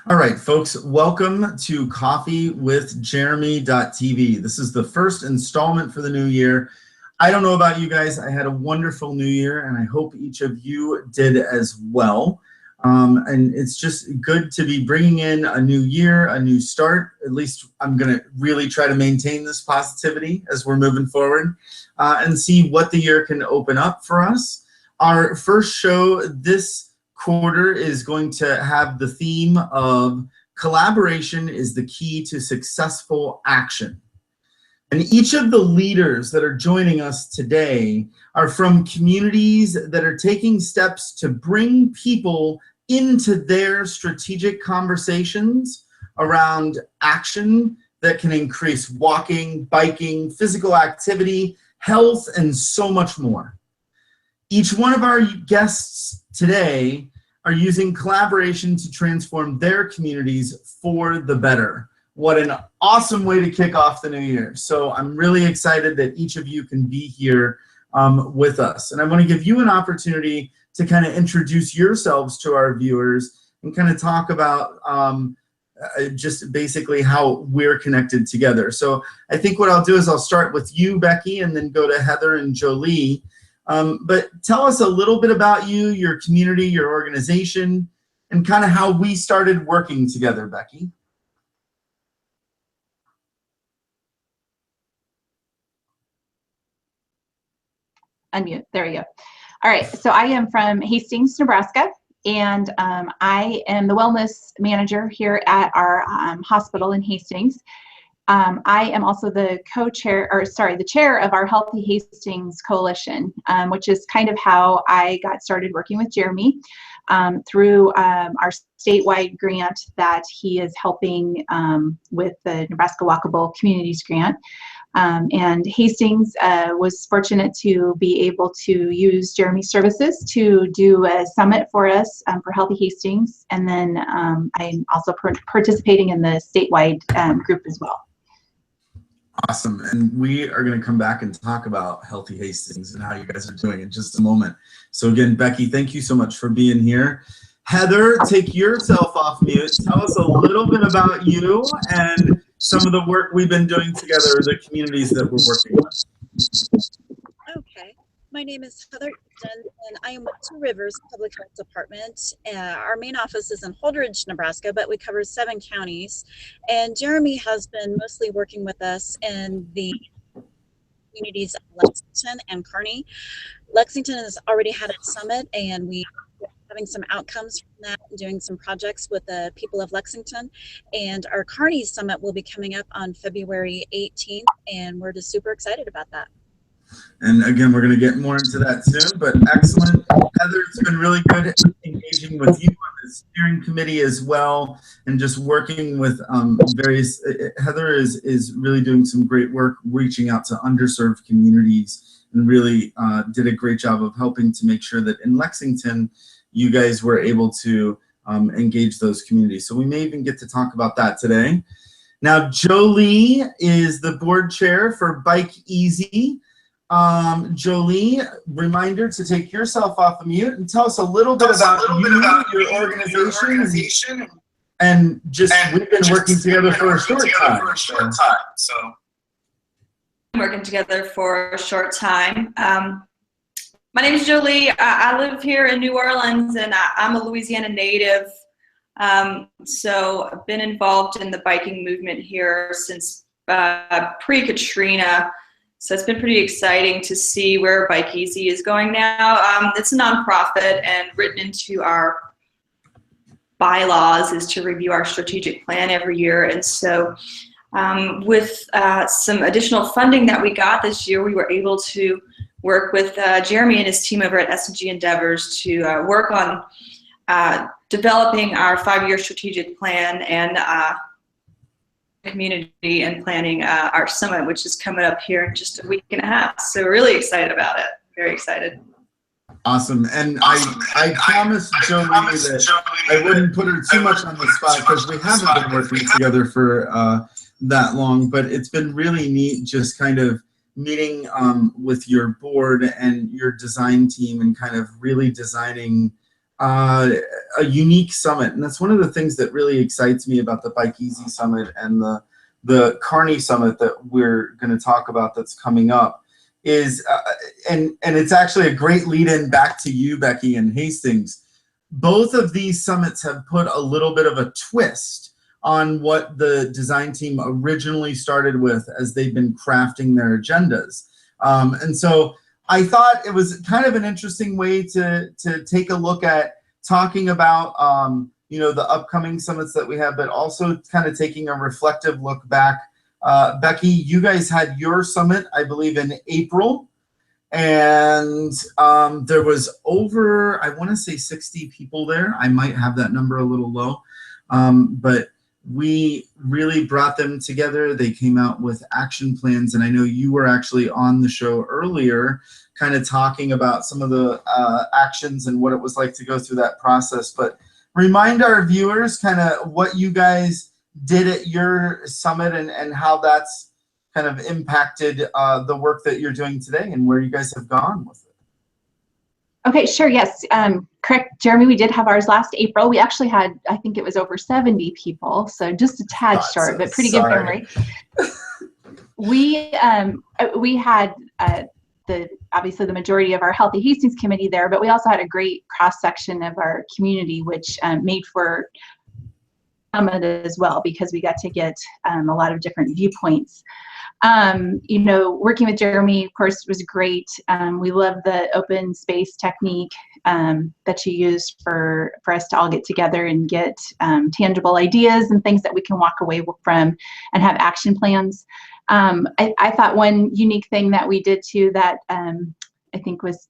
All right, folks, welcome to Coffee with Jeremy.tv. This is the first installment for the new year. I don't know about you guys. I had a wonderful new year, and I hope each of you did as well. And it's just good to be bringing in a new year, a new start. At least I'm going to really try to maintain this positivity as we're moving forward and see what the year can open up for us. Our first show this quarter is going to have the theme of collaboration is the key to successful action. And each of the leaders that are joining us today are from communities that are taking steps to bring people into their strategic conversations around action that can increase walking, biking, physical activity, health, and so much more. Each one of our guests today are using collaboration to transform their communities for the better. What an awesome way to kick off the new year. So I'm really excited that each of you can be here with us. And I want to give you an opportunity to kind of introduce yourselves to our viewers and kind of talk about just basically how we're connected together. So I think what I'll do is I'll start with you, Becky, and then go to Heather and Jolie. But tell us a little bit about you, your community, your organization, and kind of how we started working together, Becky. Unmute. There we go. All right. So I am from Hastings, Nebraska, and I am the wellness manager here at our hospital in Hastings. I am also the the chair of our Healthy Hastings Coalition, which is kind of how I got started working with Jeremy through our statewide grant that he is helping with the Nebraska Walkable Communities Grant. And Hastings was fortunate to be able to use Jeremy's services to do a summit for us for Healthy Hastings. And then I'm also participating in the statewide group as well. Awesome. And we are going to come back and talk about Healthy Hastings and how you guys are doing in just a moment. So again, Becky, thank you so much for being here. Heather, take yourself off mute. Tell us a little bit about you and some of the work we've been doing together, the communities that we're working with. Okay. My name is Heather Easton, and I am with Two Rivers Public Health Department. Our main office is in Holdridge, Nebraska, but we cover 7 counties. And Jeremy has been mostly working with us in the communities of Lexington and Kearney. Lexington has already had its summit, and we are having some outcomes from that and doing some projects with the people of Lexington. And our Kearney summit will be coming up on February 18th, and we're just super excited about that. And again, we're going to get more into that soon, but excellent. Heather, it's been really good engaging with you on the steering committee as well, and just working with various, Heather is really doing some great work reaching out to underserved communities and really did a great job of helping to make sure that in Lexington, you guys were able to engage those communities. So we may even get to talk about that today. Now, Jolie is the board chair for Bike Easy. Jolie, reminder to take yourself off of mute and tell us a little bit about your organization, and just we've been working together for a short time. So working together for a short time. My name is Jolie. I live here in New Orleans, and I'm a Louisiana native. So I've been involved in the biking movement here since pre-Katrina. So it's been pretty exciting to see where Bike Easy is going now. It's a nonprofit, and written into our bylaws is to review our strategic plan every year. And so with some additional funding that we got this year, we were able to work with Jeremy and his team over at S&G Endeavors to work on developing our 5-year strategic plan and community and planning our summit, which is coming up here in just a week and a half. So we're really excited about it. Very excited. Awesome. And I promised Jolie that I wouldn't put her too much on the spot because we haven't been working together for that long, but it's been really neat just kind of meeting with your board and your design team and kind of really designing a unique summit, and that's one of the things that really excites me about the Bike Easy Summit and the Kearney Summit that we're going to talk about that's coming up is, and it's actually a great lead-in back to you, Becky, and Hastings. Both of these summits have put a little bit of a twist on what the design team originally started with as they've been crafting their agendas. And so I thought it was kind of an interesting way to take a look at talking about you know, the upcoming summits that we have, but also kind of taking a reflective look back. Becky, you guys had your summit, I believe, in April, and there was over, I want to say 60 people there. I might have that number a little low, but we really brought them together. They came out with action plans, and I know you were actually on the show earlier kind of talking about some of the actions and what it was like to go through that process. But remind our viewers kind of what you guys did at your summit and how that's kind of impacted the work that you're doing today and where you guys have gone with it. Okay, sure, yes. Correct, Jeremy, we did have ours last April. We actually had, I think it was over 70 people, so just a tad short, but pretty good memory. We had obviously the majority of our Healthy Hastings committee there, but we also had a great cross-section of our community, which made for summit as well, because we got to get a lot of different viewpoints. You know, working with Jeremy, of course, was great. We love the open space technique that you used for us to all get together and get tangible ideas and things that we can walk away from and have action plans. I thought one unique thing that we did too that I think was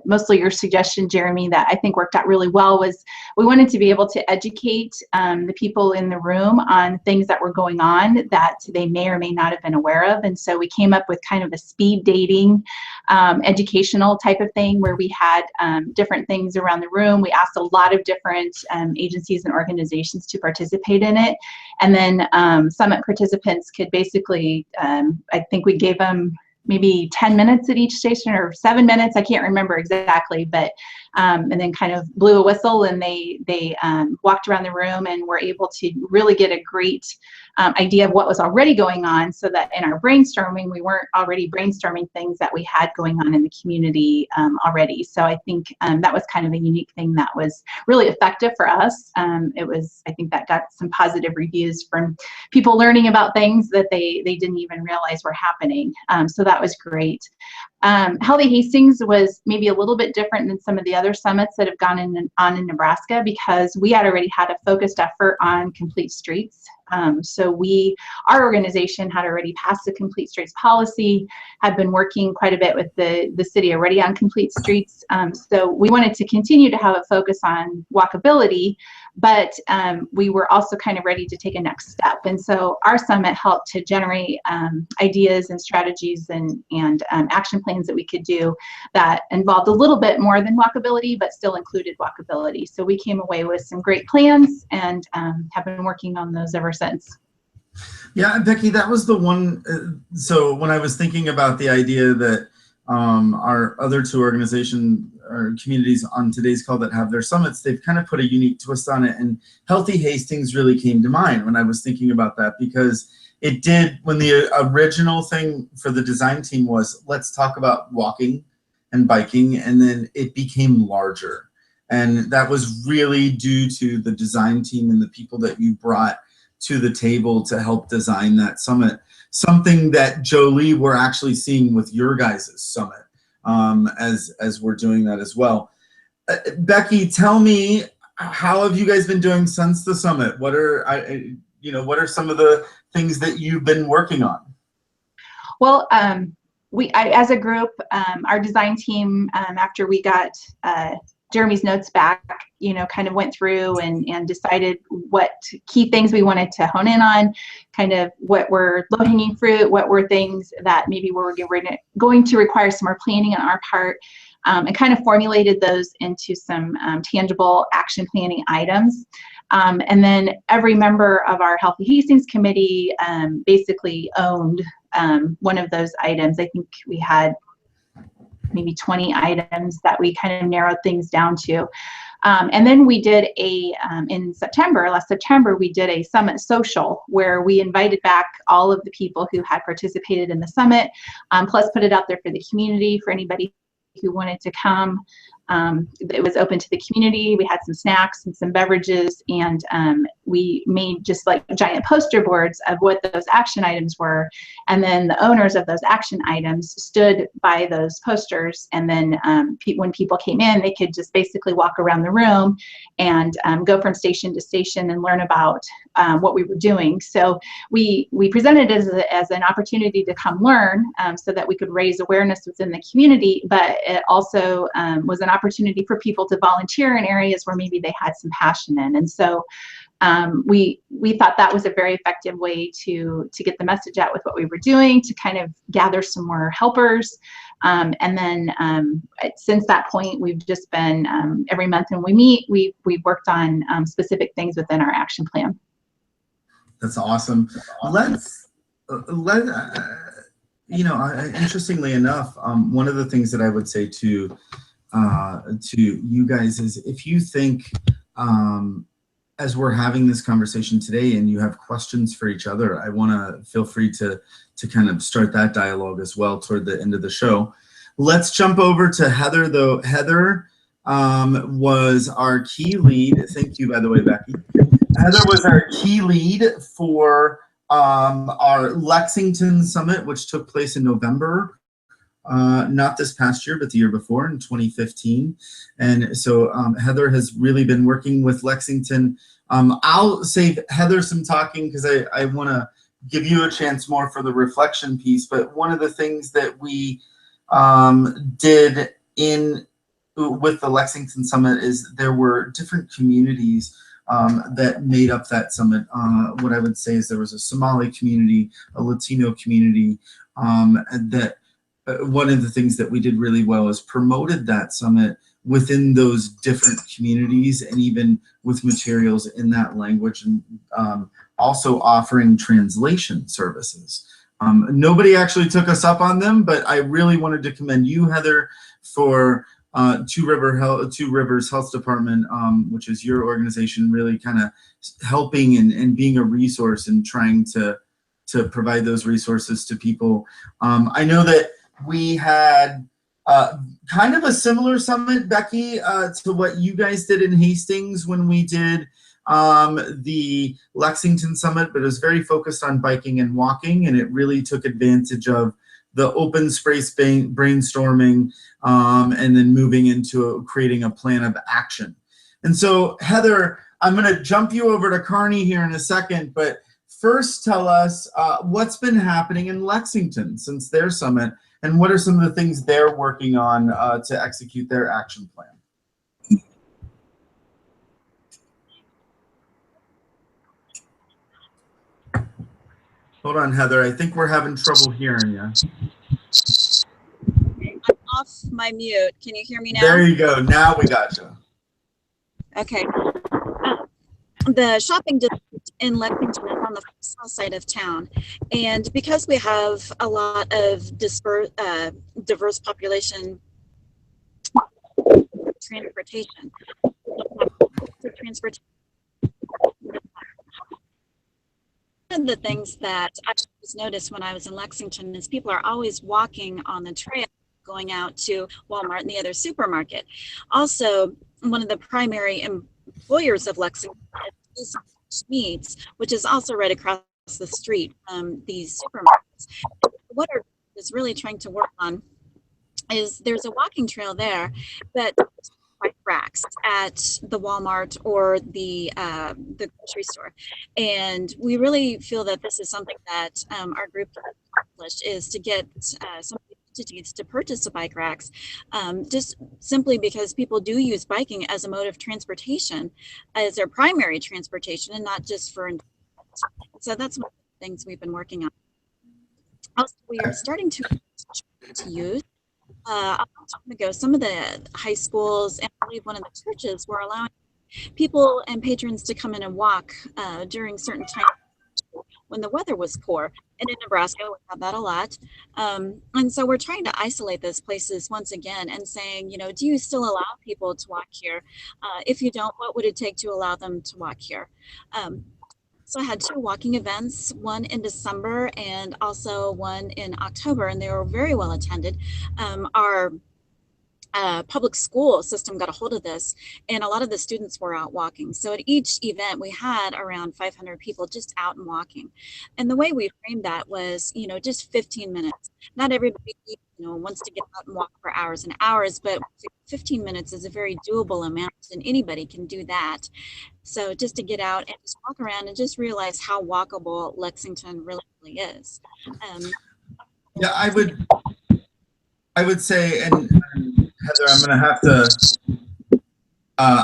mostly your suggestion, Jeremy, that I think worked out really well was we wanted to be able to educate the people in the room on things that were going on that they may or may not have been aware of. And so we came up with kind of a speed dating educational type of thing where we had different things around the room. We asked a lot of different agencies and organizations to participate in it. And then summit participants could basically, I think we gave them maybe 10 minutes at each station or 7 minutes, I can't remember exactly, but and then kind of blew a whistle and they walked around the room and were able to really get a great idea of what was already going on, so that in our brainstorming, we weren't already brainstorming things that we had going on in the community already. So I think that was kind of a unique thing that was really effective for us. It was, I think that got some positive reviews from people learning about things that they didn't even realize were happening. So that was great. Healthy Hastings was maybe a little bit different than some of the other summits that have gone on in Nebraska, because we had already had a focused effort on complete streets. So our organization had already passed the complete streets policy, had been working quite a bit with the city already on complete streets. So we wanted to continue to have a focus on walkability, but we were also kind of ready to take a next step. And so our summit helped to generate ideas and strategies and action plans that we could do that involved a little bit more than walkability, but still included walkability. So we came away with some great plans and have been working on those ever since. Yeah, Becky, that was the one. So when I was thinking about the idea that our other two organizations or communities on today's call that have their summits, they've kind of put a unique twist on it. And Healthy Hastings really came to mind when I was thinking about that, because it did, when the original thing for the design team was, let's talk about walking and biking, and then it became larger. And that was really due to the design team and the people that you brought to the table to help design that summit. Something that, Jolie, we're actually seeing with your guys' summit as we're doing that as well. Becky, tell me, how have you guys been doing since the summit? What are some of the things that you've been working on? Well, as a group, our design team, after we got Jeremy's notes back, kind of went through and decided what key things we wanted to hone in on, kind of what were low-hanging fruit, what were things that maybe were going to require some more planning on our part, and kind of formulated those into some tangible action planning items. And then every member of our Healthy Hastings committee basically owned one of those items. I think we had maybe 20 items that we kind of narrowed things down to. And then we did in last September, we did a summit social where we invited back all of the people who had participated in the summit, plus put it out there for the community, for anybody who wanted to come. It was open to the community. We had some snacks and some beverages, and we made just like giant poster boards of what those action items were. And then the owners of those action items stood by those posters. And then when people came in, they could just basically walk around the room and go from station to station and learn about what we were doing. So we presented it as an opportunity to come learn so that we could raise awareness within the community, but it also was an opportunity for people to volunteer in areas where maybe they had some passion in. And so we thought that was a very effective way to get the message out with what we were doing, to kind of gather some more helpers. And then since that point, we've just been every month when we meet, we've worked on specific things within our action plan. That's awesome. Interestingly enough, one of the things that I would say to you guys is, if you think, as we're having this conversation today and you have questions for each other, I want to feel free to kind of start that dialogue as well toward the end of the show. Let's jump over to Heather, though. Heather was our key lead. Thank you, by the way, Becky. Heather was our key lead for our Lexington Summit, which took place in November. Not this past year, but the year before, in 2015. And so Heather has really been working with Lexington. I'll save Heather some talking because I want to give you a chance more for the reflection piece. But one of the things that we did with the Lexington Summit is there were different communities that made up that summit. What I would say is there was a Somali community, a Latino community, that one of the things that we did really well is promoted that summit within those different communities, and even with materials in that language, and also offering translation services. Nobody actually took us up on them, but I really wanted to commend you, Heather, for Two Rivers Health Department, which is your organization, really kind of helping and being a resource and trying to provide those resources to people. I know that we had kind of a similar summit, Becky, to what you guys did in Hastings when we did the Lexington Summit, but it was very focused on biking and walking, and it really took advantage of the open space brainstorming, and then moving into creating a plan of action. And so, Heather, I'm going to jump you over to Kearney here in a second, but first tell us what's been happening in Lexington since their summit, and what are some of the things they're working on to execute their action plan? Hold on, Heather. I think we're having trouble hearing you. I'm off my mute. Can you hear me now? There you go. Now we got you. Okay. The shopping district in Lexington is on the south side of town, and because we have a lot of diverse population, transportation. One of the things that I just noticed when I was in Lexington is people are always walking on the trail going out to Walmart and the other supermarket. Also, one of the primary employers of Lexington is Meats, which is also right across the street from these supermarkets. What our is really trying to work on is there's a walking trail there, but bike racks at the Walmart or the grocery store, and we really feel that this is something that our group has accomplished, is to get some entities to purchase the bike racks, just simply because people do use biking as a mode of transportation, as their primary transportation, and not just for. So that's one of the things we've been working on. Also, we are starting to use. A long time ago, some of the high schools and I believe one of the churches were allowing people and patrons to come in and walk during certain times when the weather was poor. And in Nebraska, we have that a lot. And so we're trying to isolate those places once again and saying, you know, do you still allow people to walk here? If you don't, what would it take to allow them to walk here? So I had 2 walking events, one in December and also one in October, and they were very well attended. Our public school system got a hold of this, and a lot of the students were out walking. So at each event, we had around 500 people just out and walking. And the way we framed that was, you know, just 15 minutes. Not everybody, you know, wants to get out and walk for hours and hours, but 15 minutes is a very doable amount, and anybody can do that. So just to get out and just walk around and just realize how walkable Lexington really is. Yeah, I would say, and Heather, I'm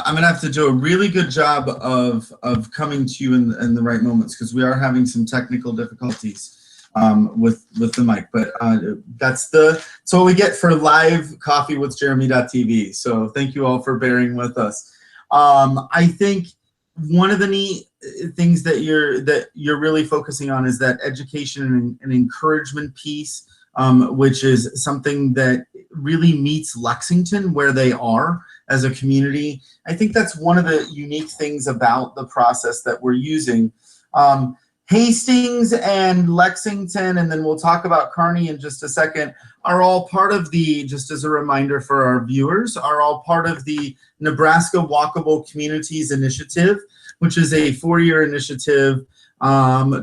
gonna have to do a really good job of coming to you in the right moments, because we are having some technical difficulties with the mic. But that's what we get for live coffee with Jeremy.tv. So thank you all for bearing with us. I think one of the neat things that you're really focusing on is that education and encouragement piece, which is something that really meets Lexington where they are as a community. I think that's one of the unique things about the process that we're using. Hastings and Lexington, and then we'll talk about Kearney in just a second, are all part of the, just as a reminder for our viewers, are all part of the Nebraska Walkable Communities Initiative, which is a 4-year initiative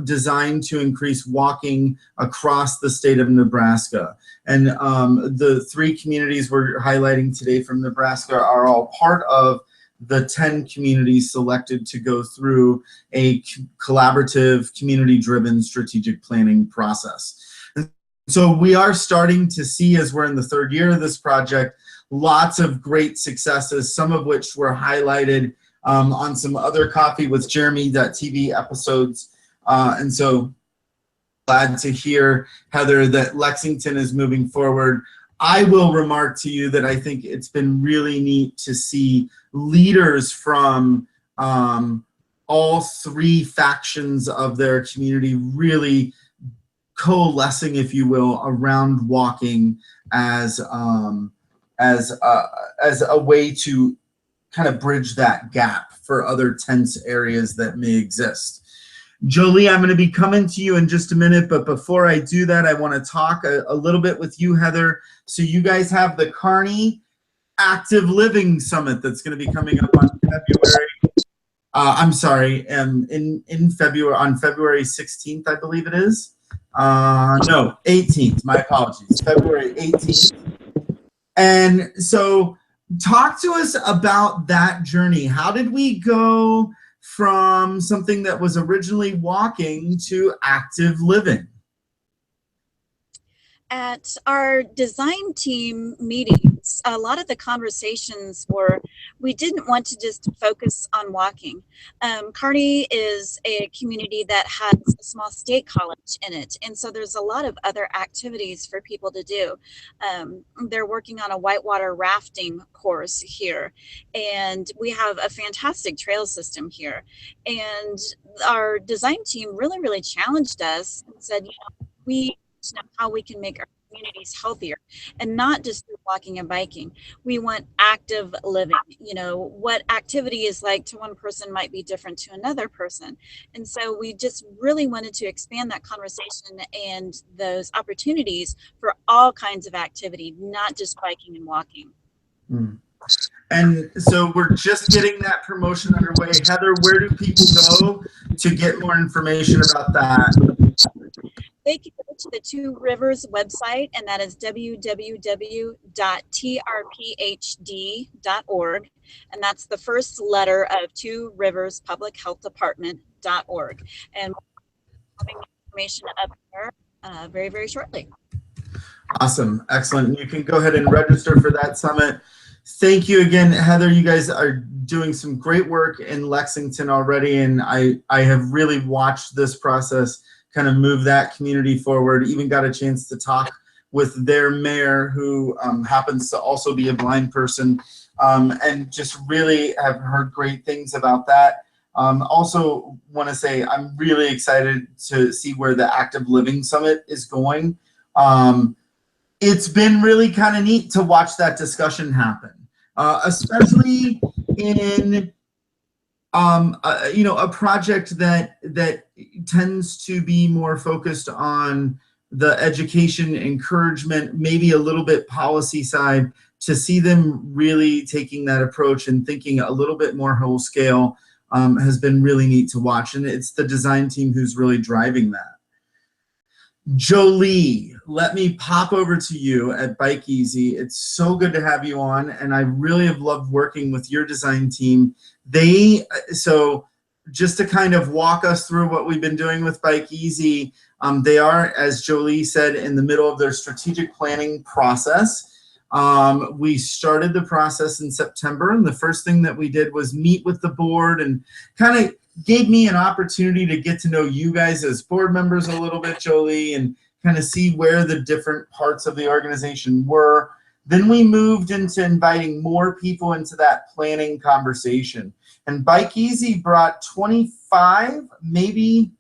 designed to increase walking across the state of Nebraska. And the 3 communities we're highlighting today from Nebraska are all part of the 10 communities selected to go through a collaborative, community-driven strategic planning process. And so we are starting to see, as we're in the 3rd year of this project, lots of great successes, some of which were highlighted on some other Coffee with Jeremy.tv episodes. And so glad to hear, Heather, that Lexington is moving forward. I will remark to you that I think it's been really neat to see leaders from all 3 factions of their community really coalescing, if you will, around walking as a way to kind of bridge that gap for other tense areas that may exist. Jolie, I'm going to be coming to you in just a minute, but before I do that, I want to talk a little bit with you, Heather. So you guys have the Kearney Active Living Summit that's going to be coming up on February. I'm sorry, in February, on February 16th, I believe it is. No, 18th. My apologies. February 18th. And so, talk to us about that journey. How did we go from something that was originally walking to active living? At our design team meetings, a lot of the conversations were, we didn't want to just focus on walking. Kearney is a community that has a small state college in it, and so there's a lot of other activities for people to do. They're working on a whitewater rafting course here, and we have a fantastic trail system here. And our design team really challenged us and said, you know, we to know how we can make our communities healthier, and not just through walking and biking. We want active living. You know, what activity is like to one person might be different to another person. And so we just really wanted to expand that conversation and those opportunities for all kinds of activity, not just biking and walking. Mm. And so we're just getting that promotion underway. Heather, where do people go to get more information about that? They can go to the Two Rivers website, and that is www.trphd.org. And that's the first letter of Two Rivers Public Health Department.org. And we'll having information up there very shortly. Awesome. Excellent. You can go ahead and register for that summit. Thank you again, Heather. You guys are doing some great work in Lexington already, and I have really watched this process kind of move that community forward. Even got a chance to talk with their mayor, who happens to also be a blind person, and just really have heard great things about that. Also want to say I'm really excited to see where the Active Living Summit is going. It's been really kind of neat to watch that discussion happen, especially in a project that tends to be more focused on the education, encouragement, maybe a little bit policy side. To see them really taking that approach and thinking a little bit more whole scale has been really neat to watch, and it's the design team who's really driving that. Jolie, let me pop over to you at Bike Easy. It's so good to have you on, and I really have loved working with your design team. So just to kind of walk us through what we've been doing with Bike Easy, they are, as Jolie said, in the middle of their strategic planning process. We started the process in September, and the first thing that we did was meet with the board and kind of gave me an opportunity to get to know you guys as board members a little bit, Jolie, and kind of see where the different parts of the organization were. Then we moved into inviting more people into that planning conversation. And Bike Easy brought 25, maybe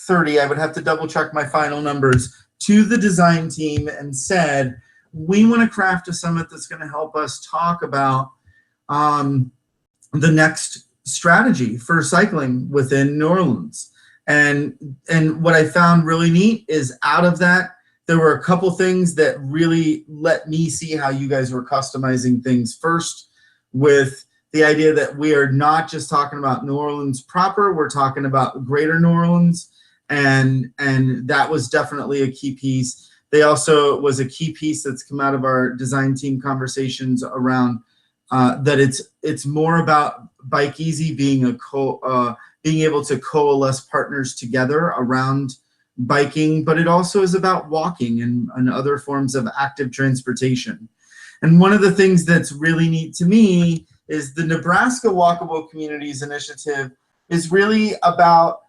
30, I would have to double check my final numbers, to the design team and said, we want to craft a summit that's going to help us talk about the next strategy for cycling within New Orleans. And what I found really neat is out of that, there were a couple things that really let me see how you guys were customizing things. First, with the idea that we are not just talking about New Orleans proper, we're talking about greater New Orleans, and that was definitely a key piece. They also was a key piece that's come out of our design team conversations around that it's more about Bike Easy being being able to coalesce partners together around biking, but it also is about walking and other forms of active transportation. And one of the things that's really neat to me is the Nebraska Walkable Communities Initiative is really about,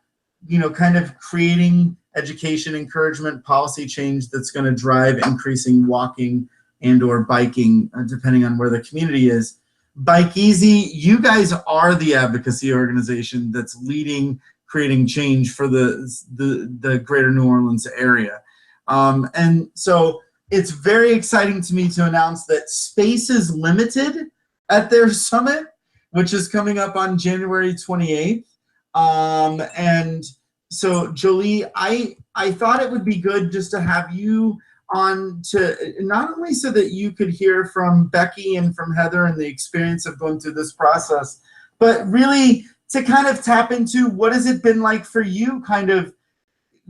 kind of creating education, encouragement, policy change that's going to drive increasing walking and or biking, depending on where the community is. Bike Easy, you guys are the advocacy organization that's leading, creating change for the greater New Orleans area. And so it's very exciting to me to announce that space is limited at their summit, which is coming up on January 28th. And so Jolie, I thought it would be good just to have you on to not only so that you could hear from Becky and from Heather and the experience of going through this process, but really to kind of tap into what has it been like for you kind of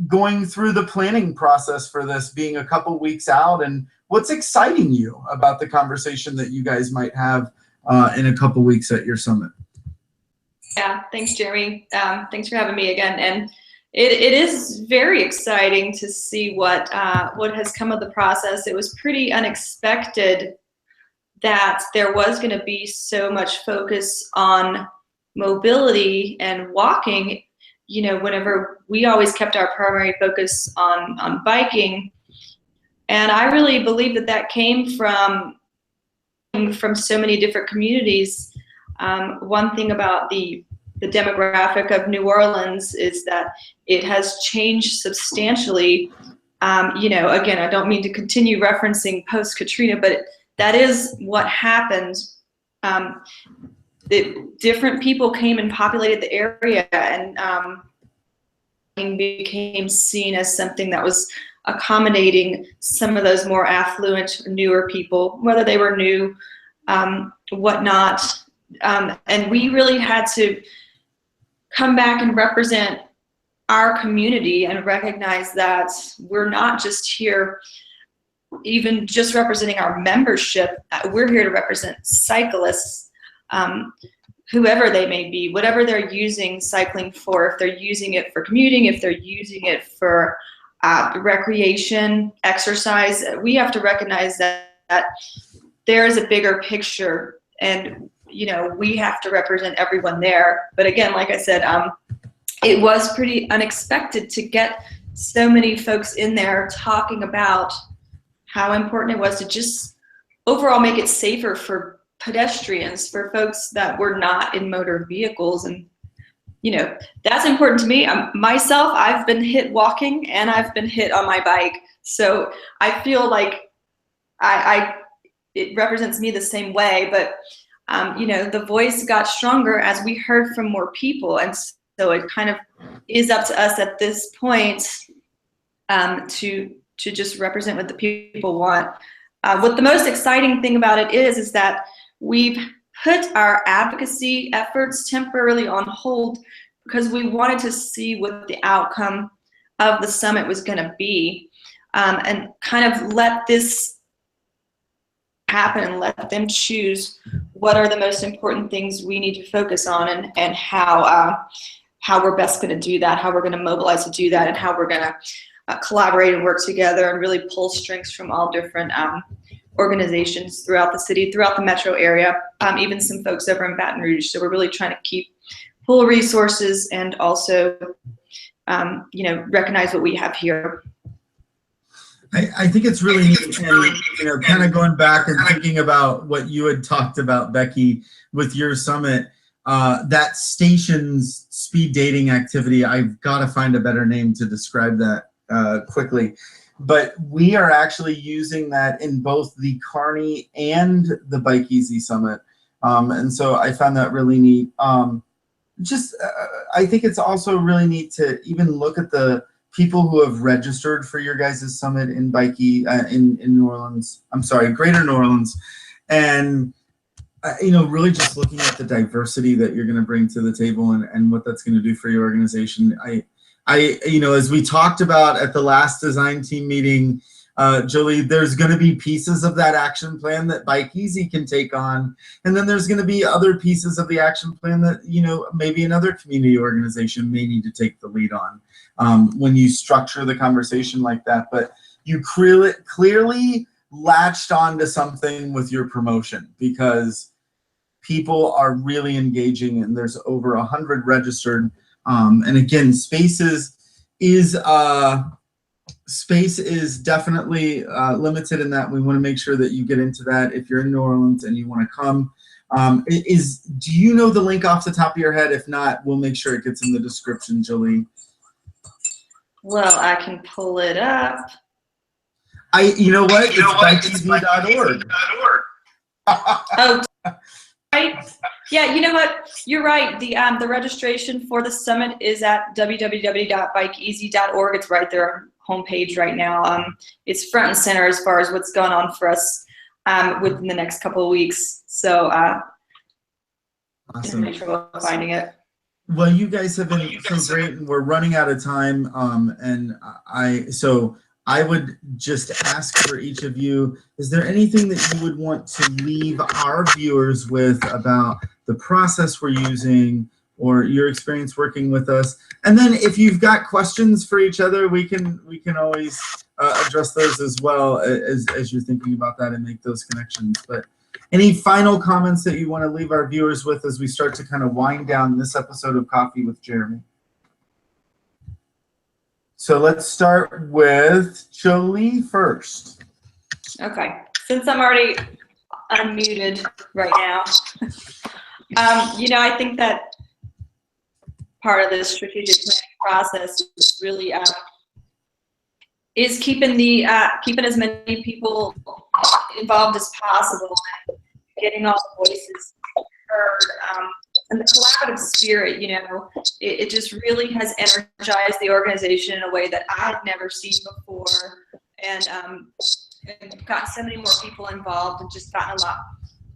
going through the planning process for this, being a couple weeks out, and what's exciting you about the conversation that you guys might have in a couple weeks at your summit. Yeah, thanks, Jeremy. Thanks for having me again. And it is very exciting to see what has come of the process. It was pretty unexpected that there was going to be so much focus on mobility and walking. Whenever we always kept our primary focus on biking, and I really believe that came from so many different communities. One thing about the demographic of New Orleans is that it has changed substantially. Again, I don't mean to continue referencing post-Katrina, but that is what happened. Different people came and populated the area, and became seen as something that was accommodating some of those more affluent, newer people, whether they were new, whatnot. And we really had to come back and represent our community and recognize that we're not just here even just representing our membership. We're here to represent cyclists, whoever they may be, whatever they're using cycling for. If they're using it for commuting, if they're using it for recreation, exercise, we have to recognize that there is a bigger picture, and we have to represent everyone there. But again, like I said, it was pretty unexpected to get so many folks in there talking about how important it was to just overall make it safer for pedestrians, for folks that were not in motor vehicles. And you know, that's important to me. Myself, I've been hit walking and I've been hit on my bike. So I feel like it represents me the same way, but you know, the voice got stronger as we heard from more people. And so it kind of is up to us at this point to just represent what the people want. What the most exciting thing about it is that we've put our advocacy efforts temporarily on hold because we wanted to see what the outcome of the summit was going to be, and kind of let this happen and let them choose what are the most important things we need to focus on, and how we're best going to do that, how we're going to mobilize to do that, and how we're going to collaborate and work together and really pull strengths from all different organizations throughout the city, throughout the metro area, even some folks over in Baton Rouge. So we're really trying to pull resources and also, you know, recognize what we have here. I think it's really neat, and you know, kind of going back and thinking about what you had talked about, Becky, with your summit, that stations speed dating activity. I've got to find a better name to describe that quickly. But we are actually using that in both the Kearney and the Bike Easy Summit. And so I found that really neat. I think it's also really neat to even look at the people who have registered for your guys' summit in in New Orleans. I'm sorry, Greater New Orleans. And, you know, really just looking at the diversity that you're going to bring to the table and what that's going to do for your organization. You know, as we talked about at the last design team meeting, Jolie, there's going to be pieces of that action plan that Bike Easy can take on. And then there's going to be other pieces of the action plan that, you know, maybe another community organization may need to take the lead on when you structure the conversation like that. But you clearly latched onto something with your promotion because people are really engaging, and there's over 100 registered. And again, space is definitely limited in that we want to make sure that you get into that if you're in New Orleans and you want to come. Do you know the link off the top of your head? If not, we'll make sure it gets in the description, Jolie. Well, I can pull it up. You know what? It's bikeeasy.org. Oh, right. Yeah, you know what? You're right. The registration for the summit is at www.bikeeasy.org. It's right there on homepage right now. It's front and center as far as what's going on for us within the next couple of weeks. So awesome. Make trouble finding it. Well, you guys have been so great, and we're running out of time. So I would just ask for each of you, is there anything that you would want to leave our viewers with about the process we're using or your experience working with us? And then if you've got questions for each other, we can always address those as well as you're thinking about that and make those connections. But any final comments that you want to leave our viewers with as we start to kind of wind down this episode of Coffee with Jeremy? So let's start with Jolie first. Okay. Since I'm already unmuted right now, you know, I think that part of this strategic planning process is really is keeping as many people involved as possible, getting all the voices heard, and the collaborative spirit. You know, it just really has energized the organization in a way that I had never seen before, and gotten so many more people involved, and just gotten a lot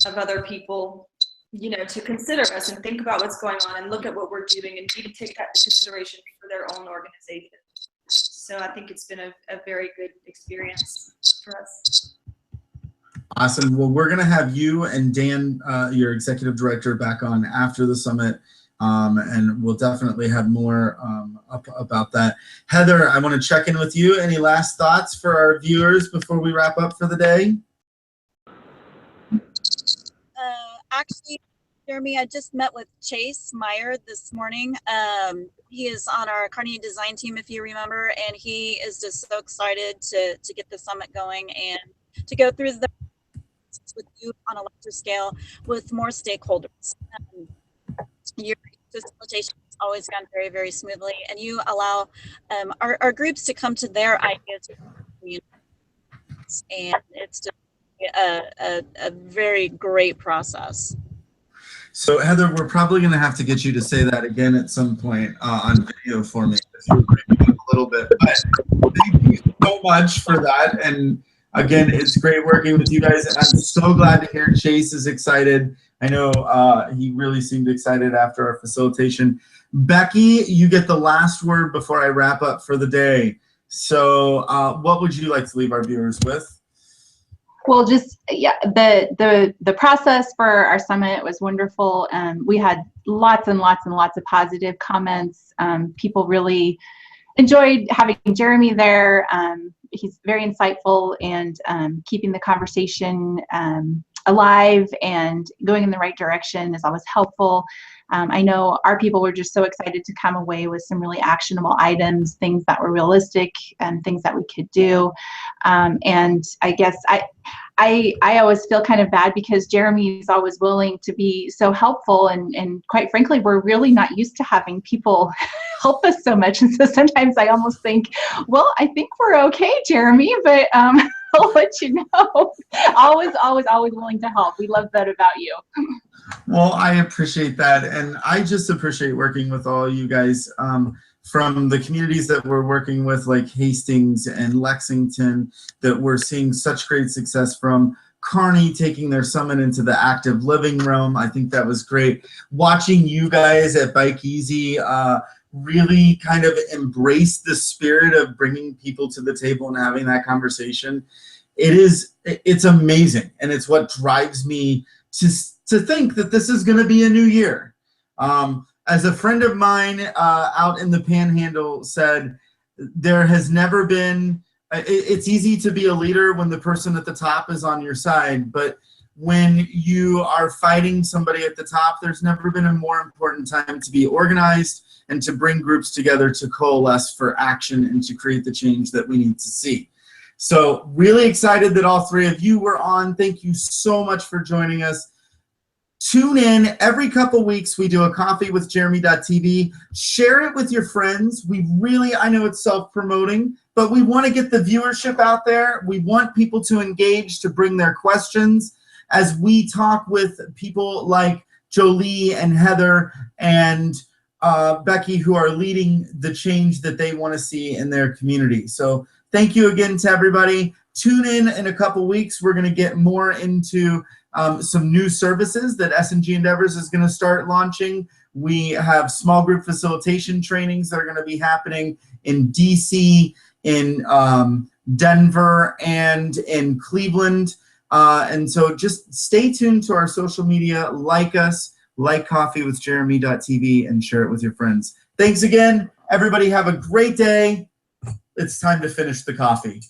of other people, you know, to consider us and think about what's going on and look at what we're doing and even take that into consideration for their own organization. So I think it's been a very good experience for us. Awesome. Well, we're going to have you and Dan, your executive director, back on after the summit, and we'll definitely have more about that. Heather, I want to check in with you. Any last thoughts for our viewers before we wrap up for the day? Actually, Jeremy, I just met with Chase Meyer this morning. He is on our Kearney design team, if you remember, and he is just so excited to get the summit going and to go through the with you on a larger scale with more stakeholders. Your facilitation It's always gone very, very smoothly. And you allow our groups to come to their ideas, and it's just a very great process. So Heather, we're probably going to have to get you to say that again at some point on video for me, because you're breaking up a little bit. But thank you so much for that. And again, it's great working with you guys. And I'm so glad to hear Chase is excited. I know he really seemed excited after our facilitation. Becky, you get the last word before I wrap up for the day. So what would you like to leave our viewers with? Well, just the process for our summit was wonderful. We had lots and lots and lots of positive comments. People really enjoyed having Jeremy there. He's very insightful, and keeping the conversation alive and going in the right direction is always helpful. I know our people were just so excited to come away with some really actionable items, things that were realistic and things that we could do. And I guess I always feel kind of bad because Jeremy is always willing to be so helpful, and quite frankly, we're really not used to having people help us so much. And so sometimes I almost think, well, I think we're okay, Jeremy, but I'll let you know. Always willing to help. We love that about you. Well, I appreciate that. And I just appreciate working with all you guys from the communities that we're working with, like Hastings and Lexington, that we're seeing such great success from. Kearney taking their summit into the active living realm. I think that was great. Watching you guys at Bike Easy really kind of embrace the spirit of bringing people to the table and having that conversation. It's amazing. And it's what drives me to think that this is going to be a new year. As a friend of mine out in the Panhandle said, there has never been, it's easy to be a leader when the person at the top is on your side, but when you are fighting somebody at the top, there's never been a more important time to be organized and to bring groups together to coalesce for action and to create the change that we need to see. So really excited that all three of you were on. Thank you so much for joining us. Tune in every couple weeks. We do a coffee with Jeremy.tv. Share it with your friends. I know it's self-promoting, but we want to get the viewership out there. We want people to engage, to bring their questions as we talk with people like Jolie and Heather and Becky, who are leading the change that they want to see in their community. So thank you again to everybody. Tune in a couple weeks. We're going to get more into some new services that S&G Endeavors is going to start launching. We have small group facilitation trainings that are going to be happening in DC, in Denver, and in Cleveland. And so just stay tuned to our social media, like us, like Coffee with Jeremy.tv, and share it with your friends. Thanks again. Everybody have a great day. It's time to finish the coffee.